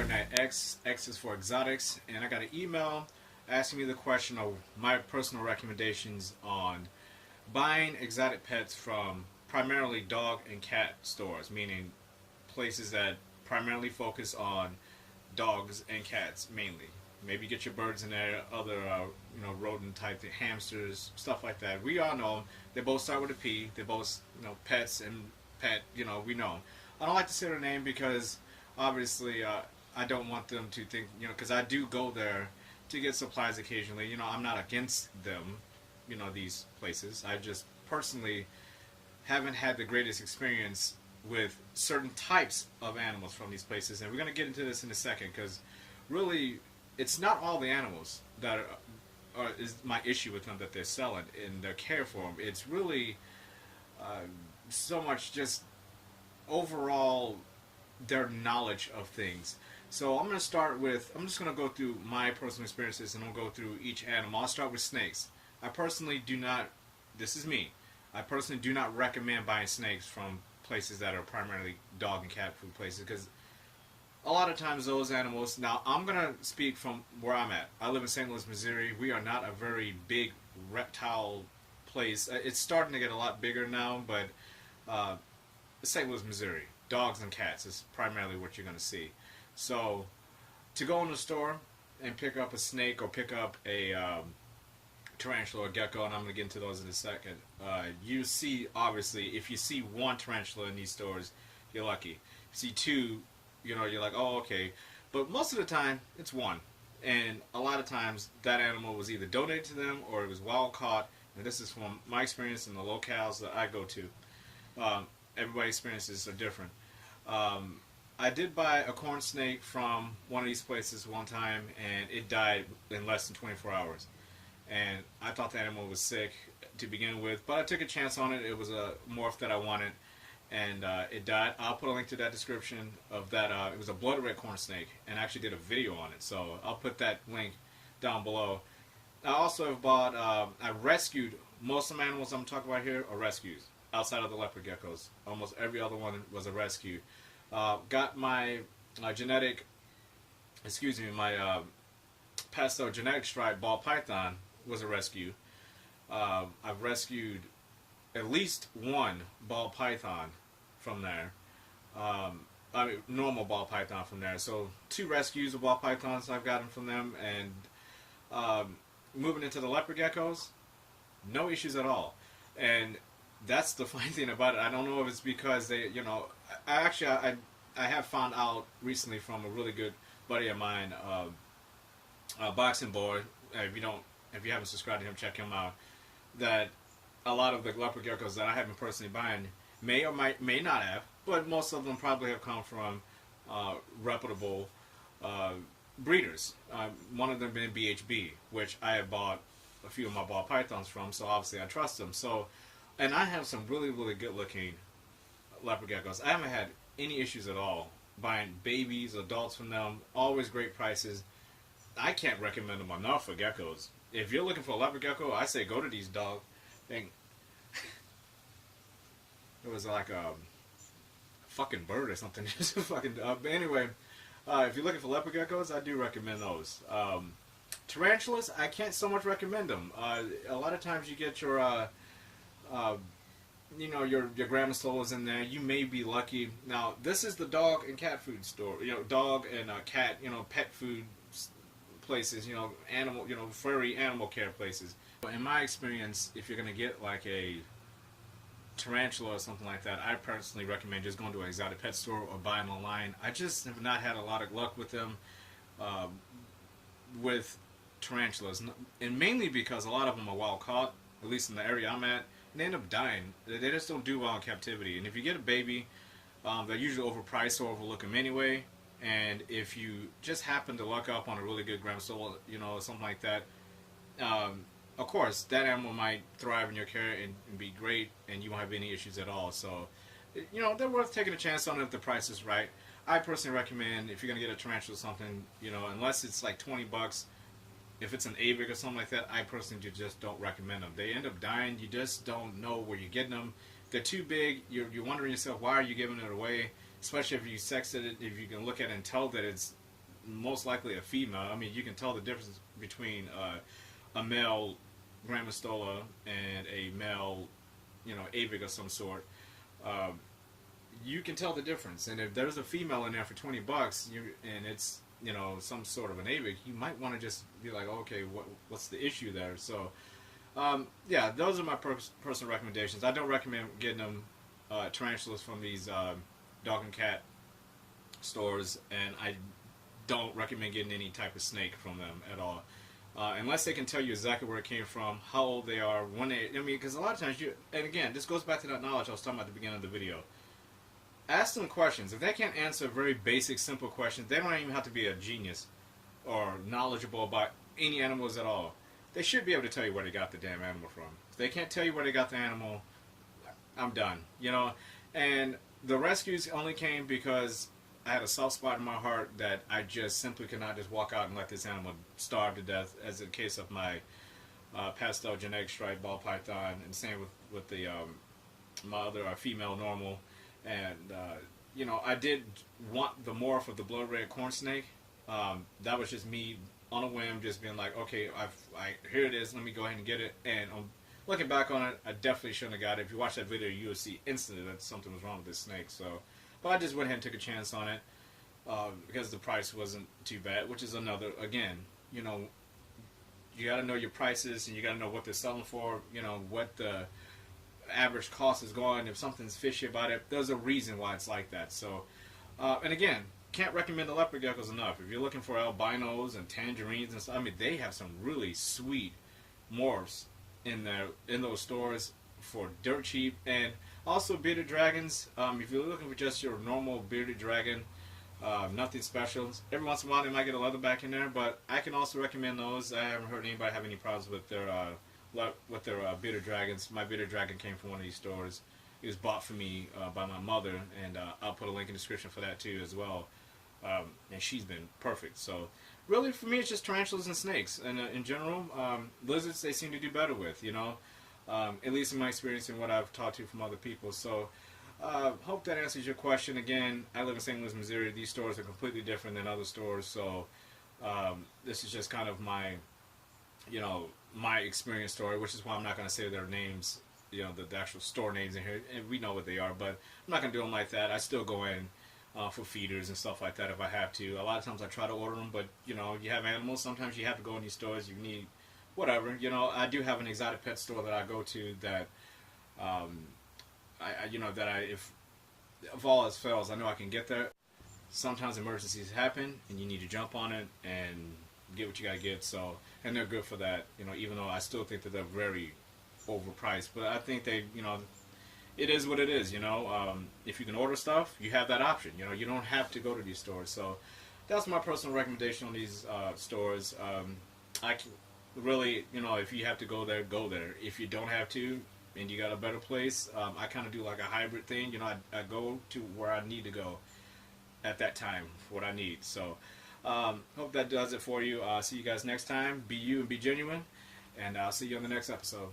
starting at X. X is for exotics, and I got an email asking me the question of my personal recommendations on buying exotic pets from primarily dog and cat stores, meaning places that primarily focus on dogs and cats mainly. Maybe get your birds in there, other rodent type, hamsters, stuff like that. We all know they both start with a P. They both pets and pet. We know. I don't like to say their name because obviously I don't want them to think because I do go there to get supplies occasionally. I'm not against them. These places. I just personally haven't had the greatest experience with certain types of animals from these places, and we're going to get into this in a second because really it's not all the animals that is my issue with them that they're selling and their care for them. It's really so much just overall their knowledge of things. So I'm just going to go through my personal experiences and I'll go through each animal. I'll start with snakes. I personally do not, this is me, I personally do not recommend buying snakes from places that are primarily dog and cat food places because a lot of times those animals, now I'm going to speak from where I'm at. I live in St. Louis, Missouri. We are not a very big reptile place. It's starting to get a lot bigger now, but St. Louis, Missouri, dogs and cats is primarily what you're going to see. So to go in the store and pick up a snake or pick up a tarantula or gecko, and I'm going to get into those in a second, you see, obviously, if you see one tarantula in these stores, you're lucky. If you see two, you're like, oh, okay. But most of the time, it's one. And a lot of times, that animal was either donated to them or it was wild caught. And this is from my experience in the locales that I go to. Everybody's experiences are different. I did buy a corn snake from one of these places one time, and it died in less than 24 hours. And I thought the animal was sick to begin with, but I took a chance on it. It was a morph that I wanted, and it died. I'll put a link to that description of that. It was a blood red corn snake, and I actually did a video on it, so I'll put that link down below. I also have bought, I rescued, most of the animals I'm talking about here are rescues, outside of the leopard geckos. Almost every other one was a rescue. Got my my Pastel genetic stripe ball python was a rescue. I've rescued at least one ball python from there. Normal ball python from there. So 2 rescues of ball pythons I've gotten from them, and moving into the leopard geckos, no issues at all. And that's the funny thing about it. I don't know if it's because they, I have found out recently from a really good buddy of mine, Boxing Boy. If you haven't subscribed to him, check him out. That a lot of the leopard geckos that I have been personally buying may or may not have, but most of them probably have come from reputable breeders. One of them being BHB, which I have bought a few of my ball pythons from, so obviously I trust them. So, and I have some really, really good-looking leopard geckos. I haven't had any issues at all buying babies, adults from them. Always great prices. I can't recommend them enough for geckos. If you're looking for a leopard gecko, I say go to these dog thing. It was like a fucking bird or something. Just a fucking. But anyway, if you're looking for leopard geckos, I do recommend those. Tarantulas, I can't so much recommend them. A lot of times you get your your grandma stores in there. You may be lucky. Now, this is the dog and cat food store. Dog and cat, pet food places. Animal, furry animal care places. In my experience, if you're gonna get like a tarantula or something like that, I personally recommend just going to an exotic pet store or buying online. I just have not had a lot of luck with them, with tarantulas, and mainly because a lot of them are wild caught, at least in the area I'm at. They end up dying. They just don't do well in captivity. And if you get a baby, they're usually overpriced or overlook them anyway. And if you just happen to luck up on a really good gram soul, something like that, of course, that animal might thrive in your care and be great, and you won't have any issues at all. So, they're worth taking a chance on if the price is right. I personally recommend, if you're going to get a tarantula or something, unless it's like $20, if it's an AVIC or something like that, I personally just don't recommend them. They end up dying. You just don't know where you're getting them. They're too big. You're wondering yourself, why are you giving it away? Especially if you sex it, if you can look at it and tell that it's most likely a female. I mean, you can tell the difference between a male Grand Mastola and a male, Avic of some sort. Um, you can tell the difference. And if there's a female in there for $20, and it's some sort of an Avic, you might want to just be like, okay, what's the issue there? So yeah, those are my personal recommendations. I don't recommend getting them tarantulas from these dog and cat stores, and I don't recommend getting any type of snake from them at all. Unless they can tell you exactly where it came from, how old they are, because a lot of times and again, this goes back to that knowledge I was talking about at the beginning of the video. Ask them questions. If they can't answer very basic, simple questions, they don't even have to be a genius or knowledgeable about any animals at all. They should be able to tell you where they got the damn animal from. If they can't tell you where they got the animal, I'm done. And the rescues only came because I had a soft spot in my heart that I just simply could not just walk out and let this animal starve to death, as in the case of my Pastel genetic stripe ball python, and same with the my other female normal. And I did want the morph of the blood red corn snake. That was just me on a whim, just being like, okay, here it is, let me go ahead and get it. And looking back on it, I definitely shouldn't have got it. If you watch that video, you will see instantly that something was wrong with this snake. So, but I just went ahead and took a chance on it because the price wasn't too bad, which is another, again, you got to know your prices, and you got to know what they're selling for, what the average cost is going. If something's fishy about it, there's a reason why it's like that. So, and again, can't recommend the leopard geckos enough. If you're looking for albinos and tangerines and stuff, I mean, they have some really sweet morphs in those stores for dirt cheap. And also bearded dragons. If you're looking for just your normal bearded dragon, nothing special. Every once in a while they might get a leatherback in there, but I can also recommend those. I haven't heard anybody have any problems with their bearded dragons. My bearded dragon came from one of these stores. It was bought for me by my mother, and I'll put a link in the description for that too as well. And she's been perfect. So really, for me, it's just tarantulas and snakes. And in general, lizards they seem to do better with, at least in my experience and what I've talked to from other people. So hope that answers your question. Again, I live in St. Louis, Missouri. These stores are completely different than other stores. So this is just kind of my, my experience story, which is why I'm not going to say their names, the actual store names in here. And we know what they are, but I'm not going to do them like that. I still go in for feeders and stuff like that if I have to. A lot of times I try to order them, but you have animals. Sometimes you have to go in these stores. You need whatever. I do have an exotic pet store that I go to that, if all else fails, I know I can get there. Sometimes emergencies happen, and you need to jump on it and get what you gotta get. So, and they're good for that. Even though I still think that they're very overpriced, but I think they, it is what it is, if you can order stuff, you have that option, you don't have to go to these stores. So that's my personal recommendation on these stores. I can really, if you have to go there, go there. If you don't have to, and you got a better place, I kind of do like a hybrid thing, I go to where I need to go at that time for what I need. So hope that does it for you. See you guys next time. Be you and be genuine, and I'll see you on the next episode.